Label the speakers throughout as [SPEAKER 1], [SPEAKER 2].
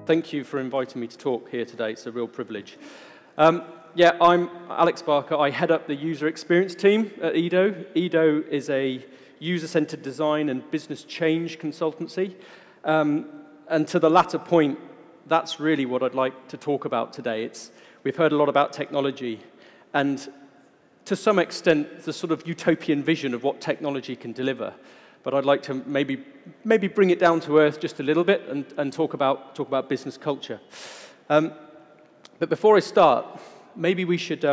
[SPEAKER 1] Thank you for inviting me to talk here today. It's a real privilege. Yeah, I'm Alex Barker. I head up the user experience team at Edo. Edo is a user-centered design and business change consultancy. And to the latter point, that's really what I'd like to talk about today. We've heard a lot about technology, and to some extent, the sort of utopian vision of what technology can deliver. But I'd like to maybe bring it down to earth just a little bit and talk about business culture. But before I start, maybe we should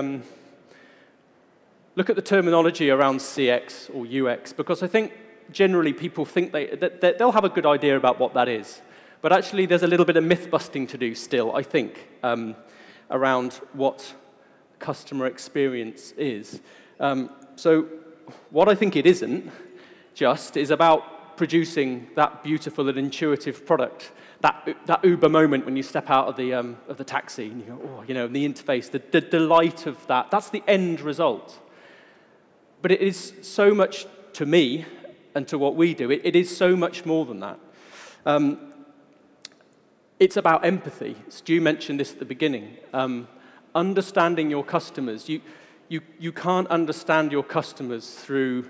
[SPEAKER 1] look at the terminology around CX or UX, because I think generally people think that they'll have a good idea about what that is. But actually, there's a little bit of myth-busting to do still, I think, around what customer experience is. So what I think it isn't just is about producing that beautiful and intuitive product, that Uber moment when you step out of the taxi and you go, oh, you know, the interface, the delight of that. That's the end result. But it is so much, to me and to what we do, it is so much more than that. It's about empathy. Stu mentioned this at the beginning. Understanding your customers. You can't understand your customers through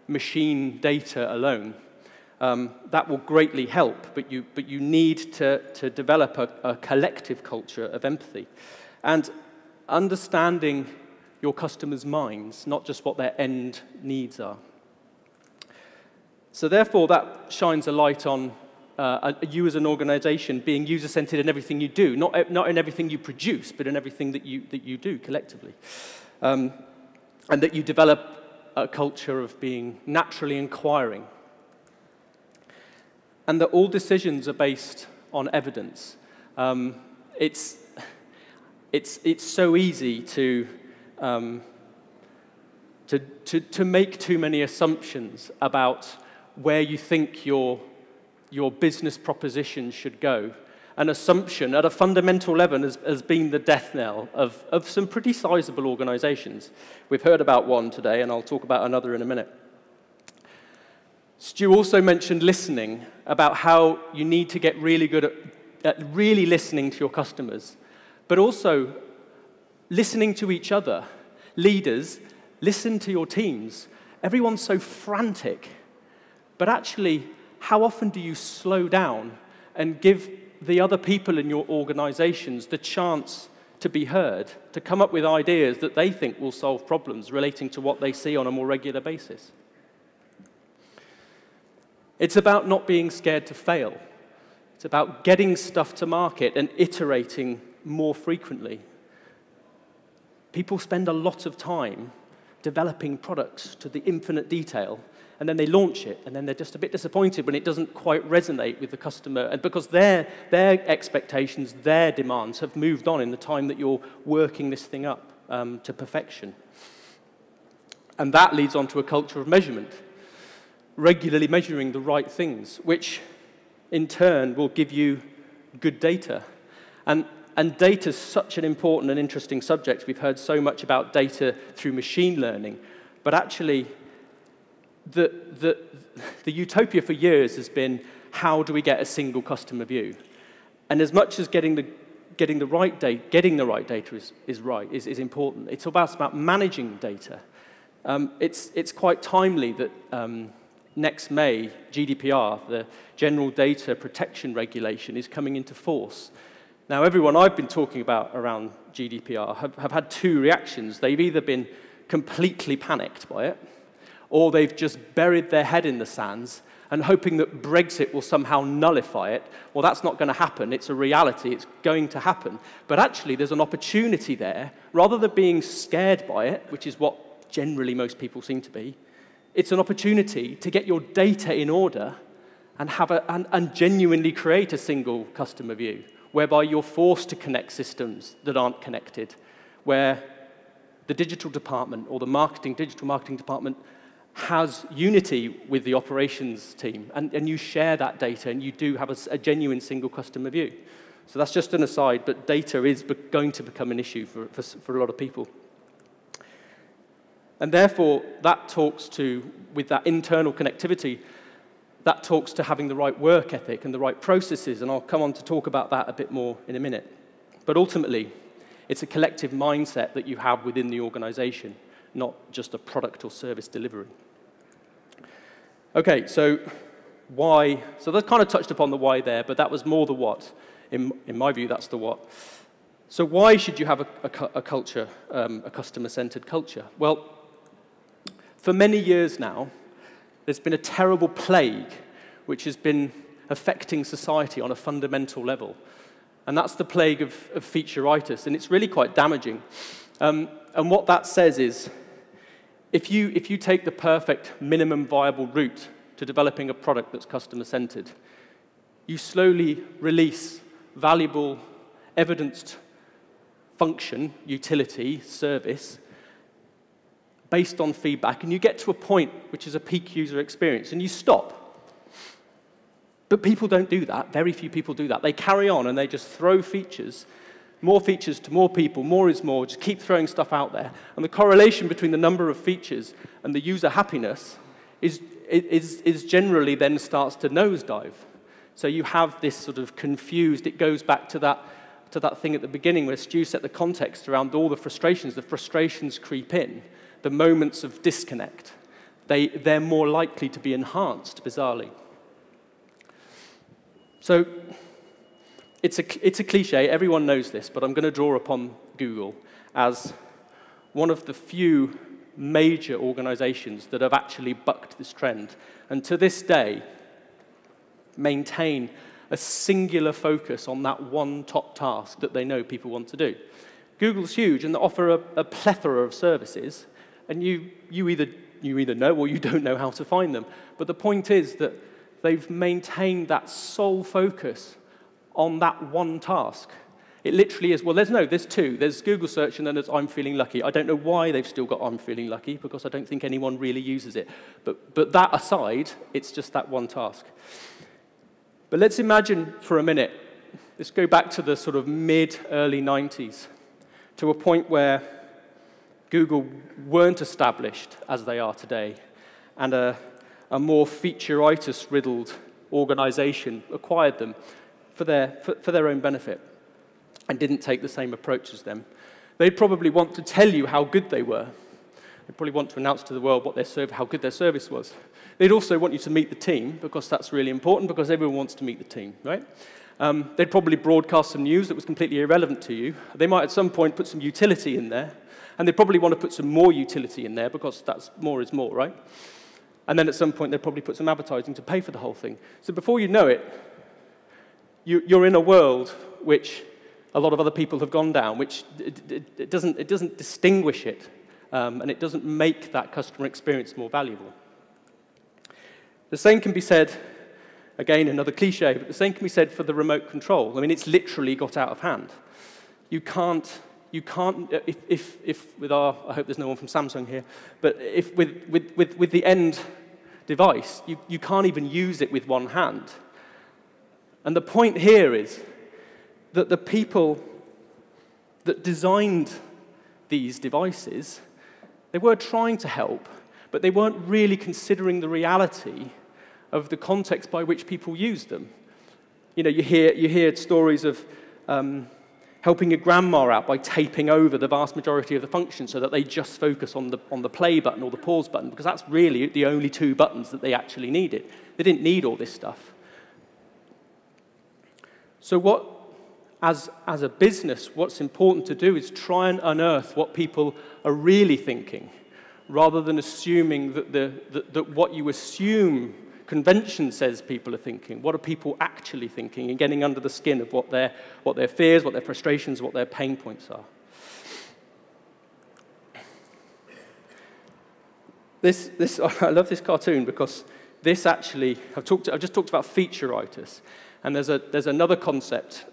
[SPEAKER 1] machine data alone. That will greatly help, but you need to develop a collective culture of empathy. And understanding your customers' minds, not just what their end needs are. So therefore, that shines a light on you as an organization being user-centered in everything you do, not in everything you produce, but in everything that you do collectively. And that you develop a culture of being naturally inquiring. And that all decisions are based on evidence. It's so easy to make too many assumptions about where you think your business proposition should go. An assumption at a fundamental level has been the death knell of some pretty sizable organizations. We've heard about one today, and I'll talk about another in a minute. Stu also mentioned listening, about how you need to get really good at really listening to your customers, but also listening to each other. Leaders, listen to your teams. Everyone's so frantic, but actually, how often do you slow down and give the other people in your organizations the chance to be heard, to come up with ideas that they think will solve problems relating to what they see on a more regular basis? It's about not being scared to fail. It's about getting stuff to market and iterating more frequently. People spend a lot of time developing products to the infinite detail, and then they launch it, and then they're just a bit disappointed when it doesn't quite resonate with the customer, and because their expectations, their demands have moved on in the time that you're working this thing up to perfection. And that leads on to a culture of measurement, regularly measuring the right things, which in turn will give you good data. And data is such an important and interesting subject. We've heard so much about data through machine learning, but actually, the utopia for years has been, how do we get a single customer view? And as much as getting the right data is important, it's about managing data. It's quite timely that next May, GDPR, the General Data Protection Regulation, is coming into force. Now, everyone I've been talking about around GDPR have had two reactions. They've either been completely panicked by it, or they've just buried their head in the sands and hoping that Brexit will somehow nullify it. Well, that's not going to happen. It's a reality. It's going to happen. But actually, there's an opportunity there. Rather than being scared by it, which is what generally most people seem to be, it's an opportunity to get your data in order and and genuinely create a single customer view, whereby you're forced to connect systems that aren't connected, where the digital department or the digital marketing department has unity with the operations team, and you share that data, and you do have a genuine single customer view. So that's just an aside, but data is going to become an issue for a lot of people. And therefore, that talks to, with that internal connectivity, that talks to having the right work ethic and the right processes, and I'll come on to talk about that a bit more in a minute. But ultimately, it's a collective mindset that you have within the organization, not just a product or service delivery. Okay, so why? So that kind of touched upon the why there, but that was more the what. In my view, that's the what. So why should you have a culture, a customer-centered culture? Well, for many years now, there's been a terrible plague which has been affecting society on a fundamental level. And that's the plague of featureitis, and it's really quite damaging. And what that says is, if you take the perfect minimum viable route to developing a product that's customer-centered, you slowly release valuable, evidenced function, utility, service, based on feedback, and you get to a point which is a peak user experience, and you stop. But people don't do that. Very few people do that. They carry on, and they just throw features to more people, more is more, just keep throwing stuff out there. And the correlation between the number of features and the user happiness is generally then starts to nosedive. So you have this sort of confused, it goes back to that thing at the beginning where Stu set the context around all the frustrations creep in, the moments of disconnect. They're more likely to be enhanced, bizarrely. So it's a cliche, everyone knows this, but I'm going to draw upon Google as one of the few major organizations that have actually bucked this trend, and to this day maintain a singular focus on that one top task that they know people want to do. Google's huge, and they offer a plethora of services, and you either know or you don't know how to find them. But the point is that they've maintained that sole focus on that one task. It literally is, well, there's two. There's Google Search, and then there's I'm Feeling Lucky. I don't know why they've still got I'm Feeling Lucky, because I don't think anyone really uses it. But that aside, it's just that one task. But let's imagine for a minute, let's go back to the sort of mid-early 90s, to a point where Google weren't established as they are today, and a more featureitis-riddled organization acquired them for their own benefit and didn't take the same approach as them. They'd probably want to tell you how good they were. They'd probably want to announce to the world how good their service was. They'd also want you to meet the team, because that's really important, because everyone wants to meet the team, right? They'd probably broadcast some news that was completely irrelevant to you. They might at some point put some utility in there, and they'd probably want to put some more utility in there, because that's more is more, right? And then at some point, they'd probably put some advertising to pay for the whole thing. So before you know it, you're in a world which a lot of other people have gone down, which it doesn't distinguish it, and it doesn't make that customer experience more valuable. The same can be said, again, another cliche, but the same can be said for the remote control. I mean, it's literally got out of hand. You can't, if with our, I hope there's no one from Samsung here, but if with the end device, you can't even use it with one hand. And the point here is that the people that designed these devices, they were trying to help, but they weren't really considering the reality of the context by which people use them. You know, you hear stories of helping your grandma out by taping over the vast majority of the functions so that they just focus on the play button or the pause button, because that's really the only two buttons that they actually needed. They didn't need all this stuff. So as a business, what's important to do is try and unearth what people are really thinking, rather than assuming that what you assume convention says people are thinking. What are people actually thinking, and getting under the skin of what their fears, what their frustrations, what their pain points are. I love this cartoon because this actually, I've just talked about featureitis, and there's another concept.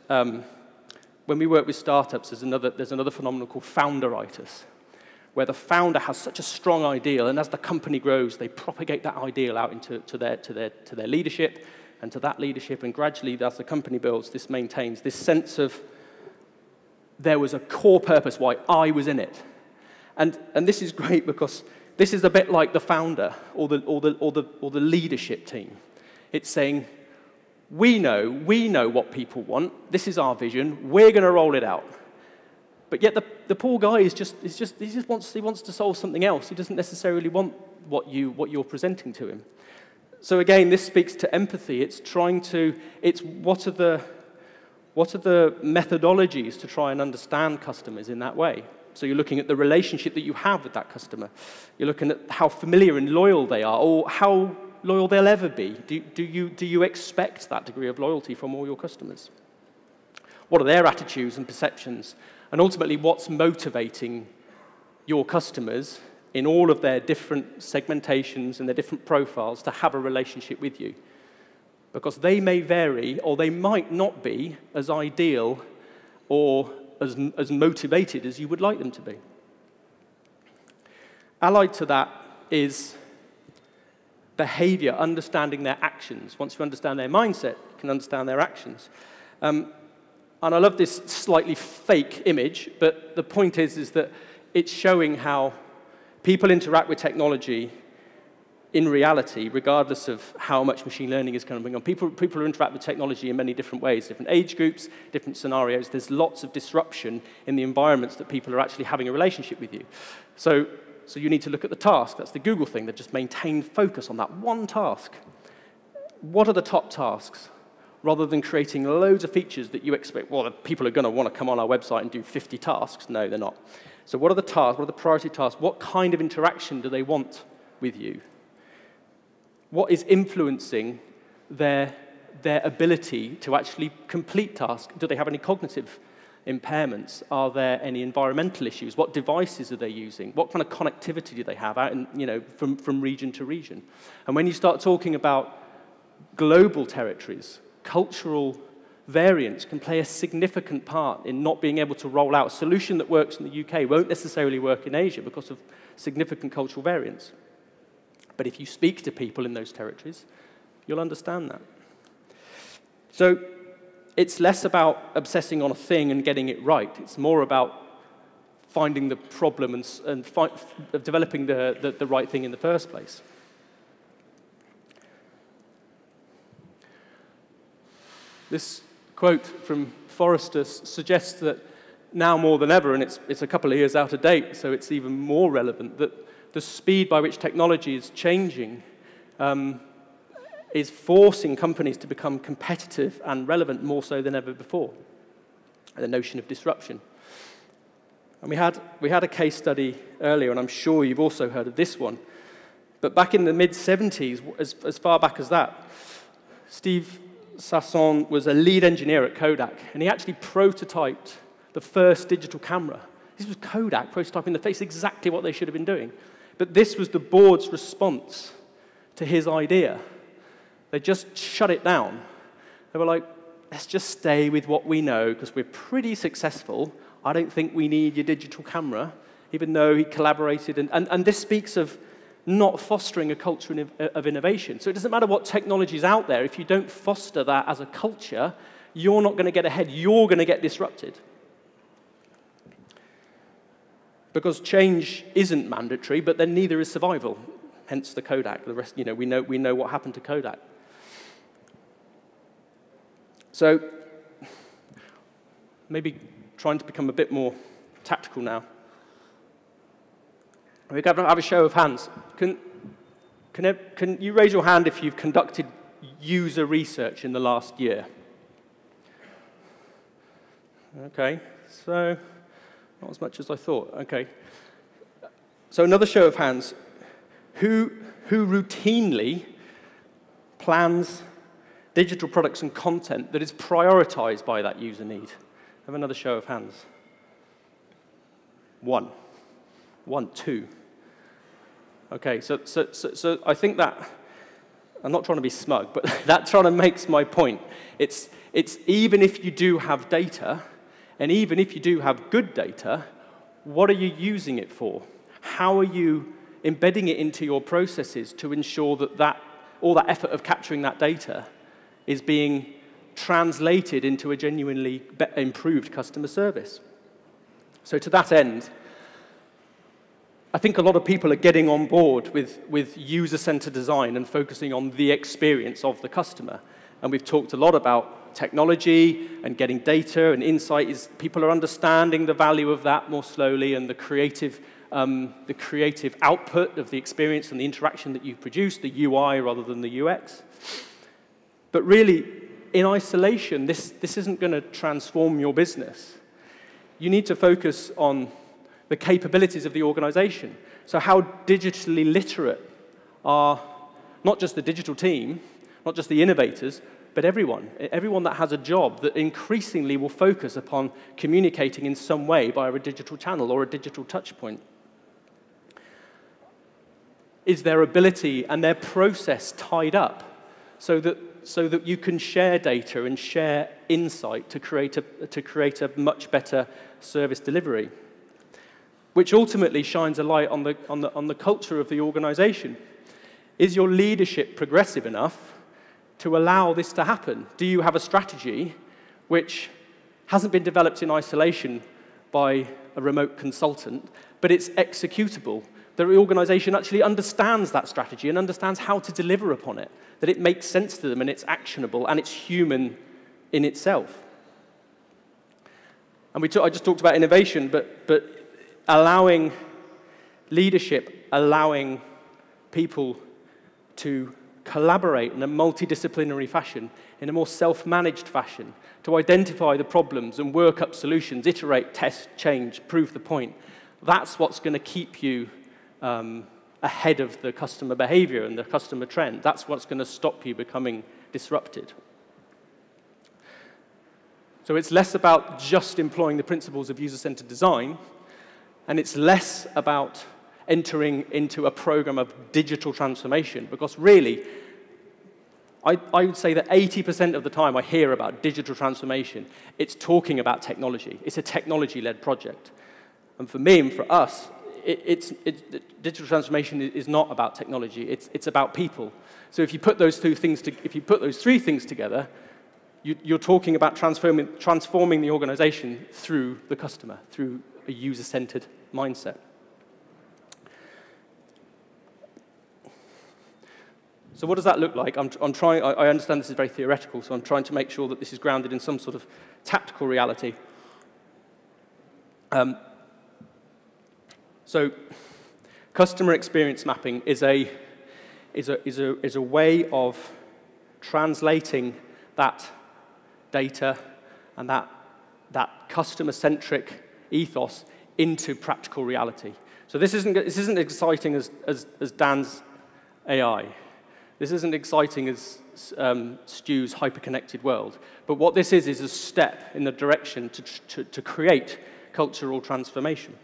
[SPEAKER 1] When we work with startups, there's another phenomenon called founderitis, where the founder has such a strong ideal, and as the company grows, they propagate that ideal out to their leadership, and to that leadership, and gradually, as the company builds, this maintains this sense of there was a core purpose why I was in it, and this is great because this is a bit like the founder or the leadership team. It's saying, we know what people want. This is our vision. We're going to roll it out. But yet the poor guy he just wants to solve something else. He doesn't necessarily want what you're presenting to him. So again, this speaks to empathy. It's what are the methodologies to try and understand customers in that way? So you're looking at the relationship that you have with that customer. You're looking at how familiar and loyal they are, or how loyal they'll ever be. Do you expect that degree of loyalty from all your customers? What are their attitudes and perceptions? And ultimately, what's motivating your customers in all of their different segmentations and their different profiles to have a relationship with you? Because they may vary, or they might not be as ideal or as motivated as you would like them to be. Allied to that is behavior, understanding their actions. Once you understand their mindset, you can understand their actions. And I love this slightly fake image, but the point is that it's showing how people interact with technology in reality, regardless of how much machine learning is coming on. People interact with technology in many different ways, different age groups, different scenarios. There's lots of disruption in the environments that people are actually having a relationship with you. So you need to look at the task. That's the Google thing. They've just maintained focus on that one task. What are the top tasks? Rather than creating loads of features that you expect, well, people are going to want to come on our website and do 50 tasks. No, they're not. So what are the tasks? What are the priority tasks? What kind of interaction do they want with you? What is influencing their ability to actually complete tasks? Do they have any cognitive impairments? Are there any environmental issues? What devices are they using? What kind of connectivity do they have out in, from region to region? And when you start talking about global territories, cultural variance can play a significant part in not being able to roll out. A solution that works in the UK won't necessarily work in Asia because of significant cultural variance. But if you speak to people in those territories, you'll understand that. So it's less about obsessing on a thing and getting it right. It's more about finding the problem and developing the right thing in the first place. This quote from Forrester suggests that now more than ever, and it's a couple of years out of date, so it's even more relevant, that the speed by which technology is changing is forcing companies to become competitive and relevant more so than ever before. The notion of disruption. And we had a case study earlier, and I'm sure you've also heard of this one. But back in the mid-'70s, as far back as that, Steve Sasson was a lead engineer at Kodak, and he actually prototyped the first digital camera. This was Kodak prototyping the face, exactly what they should have been doing. But this was the board's response to his idea. They just shut it down. They were like, let's just stay with what we know, because we're pretty successful. I don't think we need your digital camera, even though he collaborated. And this speaks of not fostering a culture of innovation. So it doesn't matter what technology is out there. If you don't foster that as a culture, you're not going to get ahead. You're going to get disrupted. Because change isn't mandatory, but then neither is survival. Hence the Kodak. The rest, we know what happened to Kodak. So maybe trying to become a bit more tactical now. We're going to have a show of hands. Can you raise your hand if you've conducted user research in the last year? Okay, so not as much as I thought. Okay. So another show of hands. Who routinely plans digital products and content that is prioritized by that user need? Have another show of hands. One, two. Okay, so I think that, I'm not trying to be smug, but that trying to makes my point. It's even if you do have data, and even if you do have good data, what are you using it for? How are you embedding it into your processes to ensure that all that effort of capturing that data is being translated into a genuinely improved customer service? So to that end, I think a lot of people are getting on board with user-centered design and focusing on the experience of the customer. And we've talked a lot about technology and getting data and insight. People are understanding the value of that more slowly, and the creative output of the experience and the interaction that you produce, the UI rather than the UX. But really, in isolation, this isn't going to transform your business. You need to focus on the capabilities of the organization. So how digitally literate are not just the digital team, not just the innovators, but everyone that has a job that increasingly will focus upon communicating in some way via a digital channel or a digital touch point. Is their ability and their process tied up so that you can share data and share insight to create a much better service delivery, which ultimately shines a light on the culture of the organization. Is your leadership progressive enough to allow this to happen? Do you have a strategy which hasn't been developed in isolation by a remote consultant, but it's executable? The organization actually understands that strategy and understands how to deliver upon it, that it makes sense to them and it's actionable and it's human in itself. And I just talked about innovation, but allowing leadership, allowing people to collaborate in a multidisciplinary fashion, in a more self-managed fashion, to identify the problems and work up solutions, iterate, test, change, prove the point. That's what's going to keep you ahead of the customer behavior and the customer trend. That's what's going to stop you becoming disrupted. So it's less about just employing the principles of user-centered design, and it's less about entering into a program of digital transformation, because really, I would say that 80% of the time I hear about digital transformation, it's talking about technology. It's a technology-led project. And for me and for us, digital transformation is not about technology. It's about people. So if you put those three things together, you're talking about transforming the organization through the customer, through a user-centered mindset. So what does that look like? I understand this is very theoretical, so I'm trying to make sure that this is grounded in some sort of tactical reality. So customer experience mapping is a way of translating that data and that customer-centric ethos into practical reality. So this isn't exciting as Dan's AI. This isn't exciting as Stu's hyper-connected world. But what this is a step in the direction to create cultural transformation.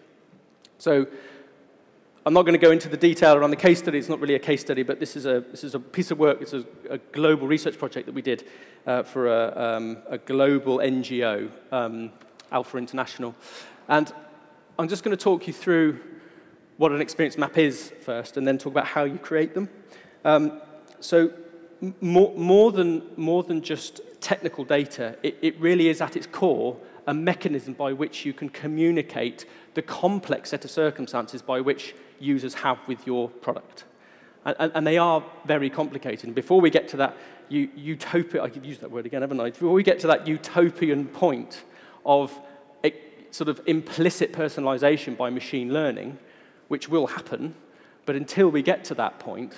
[SPEAKER 1] So I'm not going to go into the detail around the case study. It's not really a case study, but this is a piece of work. It's a global research project that we did for a global NGO, Alpha International. And I'm just going to talk you through what an experience map is first, and then talk about how you create them. So more than just technical data, it really is at its core a mechanism by which you can communicate the complex set of circumstances by which users have with your product. And they are very complicated. And before we get to that utopia, I could use that word again, haven't I? Before we get to that utopian point of a sort of implicit personalization by machine learning, which will happen, but until we get to that point,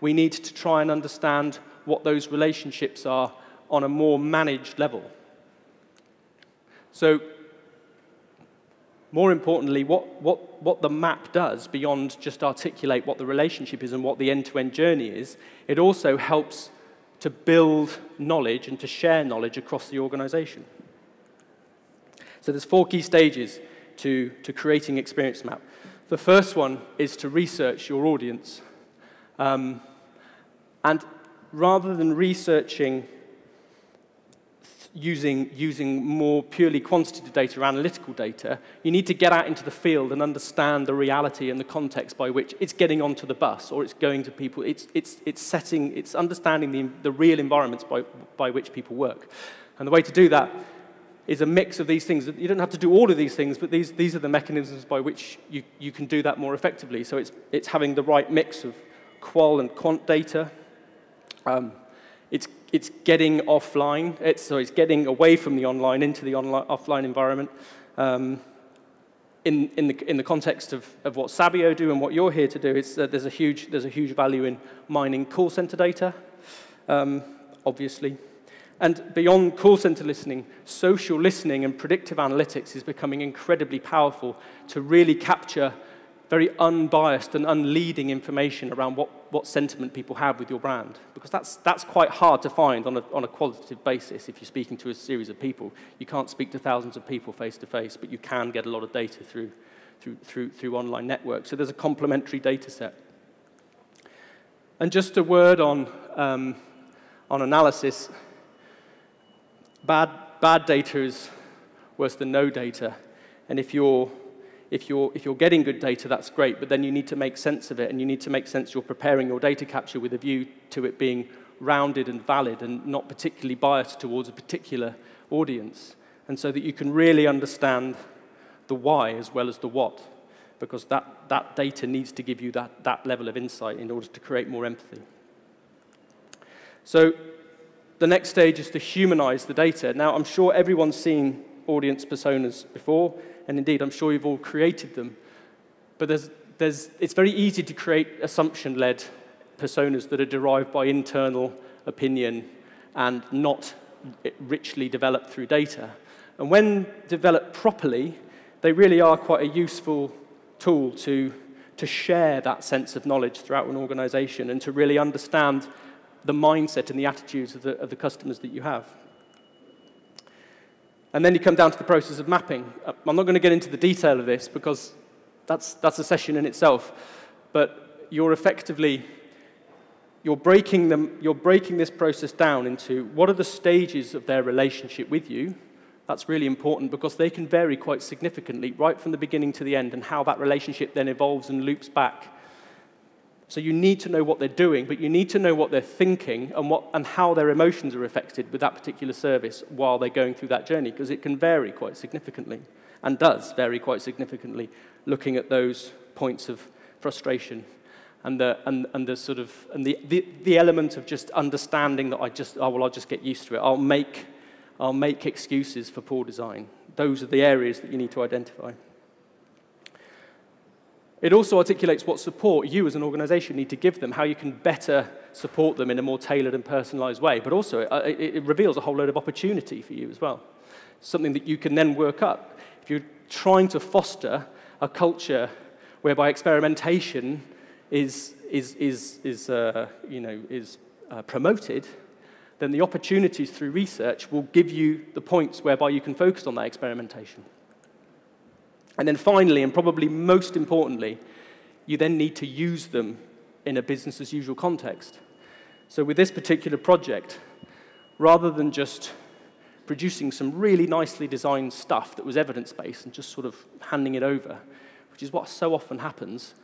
[SPEAKER 1] we need to try and understand what those relationships are on a more managed level. So, more importantly, what the map does, beyond just articulate what the relationship is and what the end-to-end journey is, it also helps to build knowledge and to share knowledge across the organization. So there's 4 key stages to creating experience map. The first one is to research your audience. And rather than researching using more purely quantitative data or analytical data, you need to get out into the field and understand the reality and the context by which it's getting onto the bus or it's going to people. It's understanding the real environments by which people work. And the way to do that is a mix of these things. You don't have to do all of these things, but these are the mechanisms by which you can do that more effectively. So it's having the right mix of qual and quant data. It's getting offline. It's getting away from the online into the offline environment. In the context of what Sabio do and what you're here to do, there's a huge value in mining call center data, obviously. And beyond call center listening, social listening and predictive analytics is becoming incredibly powerful to really capture very unbiased and unleading information around what sentiment people have with your brand. Because that's quite hard to find on a qualitative basis if you're speaking to a series of people. You can't speak to thousands of people face to face, but you can get a lot of data through online networks. So there's a complementary data set. And just a word on analysis. Bad data is worse than no data. And if you're getting good data, that's great, but then you need to make sense of it, and you need to make sense you're preparing your data capture with a view to it being rounded and valid and not particularly biased towards a particular audience, and so that you can really understand the why as well as the what, because that data needs to give you that level of insight in order to create more empathy. So the next stage is to humanize the data. Now, I'm sure everyone's seen audience personas before, and indeed, I'm sure you've all created them. But it's very easy to create assumption-led personas that are derived by internal opinion and not richly developed through data. And when developed properly, they really are quite a useful tool to share that sense of knowledge throughout an organization and to really understand the mindset and the attitudes of the customers that you have. And then you come down to the process of mapping. I'm not going to get into the detail of this because that's a session in itself. But you're breaking this process down into what are the stages of their relationship with you. That's really important because they can vary quite significantly right from the beginning to the end, and how that relationship then evolves and loops back. So you need to know what they're doing, but you need to know what they're thinking and how their emotions are affected with that particular service while they're going through that journey, because it can vary quite significantly, and does vary quite significantly, looking at those points of frustration and the element of just understanding that I'll just get used to it. I'll make excuses for poor design. Those are the areas that you need to identify. It also articulates what support you as an organization need to give them, how you can better support them in a more tailored and personalized way. But also, it reveals a whole load of opportunity for you as well, something that you can then work up. If you're trying to foster a culture whereby experimentation is promoted, then the opportunities through research will give you the points whereby you can focus on that experimentation. And then finally, and probably most importantly, you then need to use them in a business-as-usual context. So with this particular project, rather than just producing some really nicely designed stuff that was evidence-based and just sort of handing it over, which is what so often happens,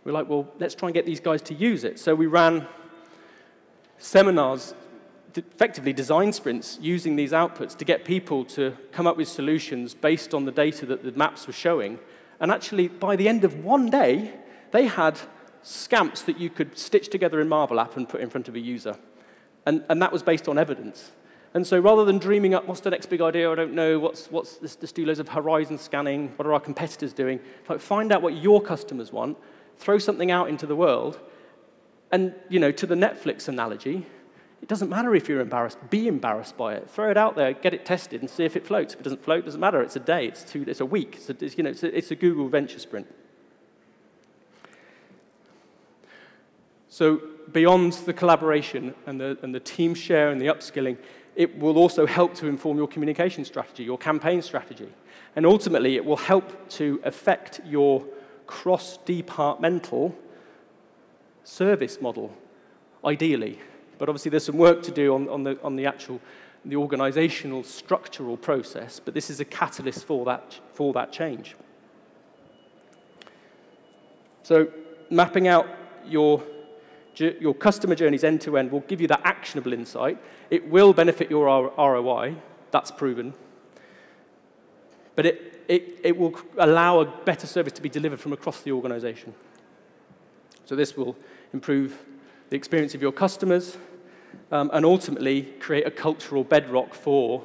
[SPEAKER 1] we're like, well, let's try and get these guys to use it. So we ran seminars, effectively design sprints, using these outputs to get people to come up with solutions based on the data that the maps were showing. And actually, by the end of one day, they had scamps that you could stitch together in Marvel App and put in front of a user. And that was based on evidence. And so rather than dreaming up, what's the next big idea, I don't know, let's do loads of horizon scanning, what are our competitors doing? Like, find out what your customers want, throw something out into the world, and to the Netflix analogy, it doesn't matter if you're embarrassed. Be embarrassed by it. Throw it out there, get it tested, and see if it floats. If it doesn't float, it doesn't matter. It's a day, it's a week. It's a Google venture sprint. So beyond the collaboration and the team share and the upskilling, it will also help to inform your communication strategy, your campaign strategy. And ultimately, it will help to affect your cross-departmental service model, ideally. But obviously, there's some work to do on the organizational structural process. But this is a catalyst for that change. So, mapping out your customer journeys end to end will give you that actionable insight. It will benefit your ROI. That's proven. but it will allow a better service to be delivered from across the organization. So this will improve the experience of your customers, and ultimately create a cultural bedrock for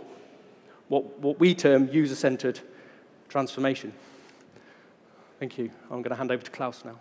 [SPEAKER 1] what we term user-centered transformation. Thank you. I'm going to hand over to Klaus now.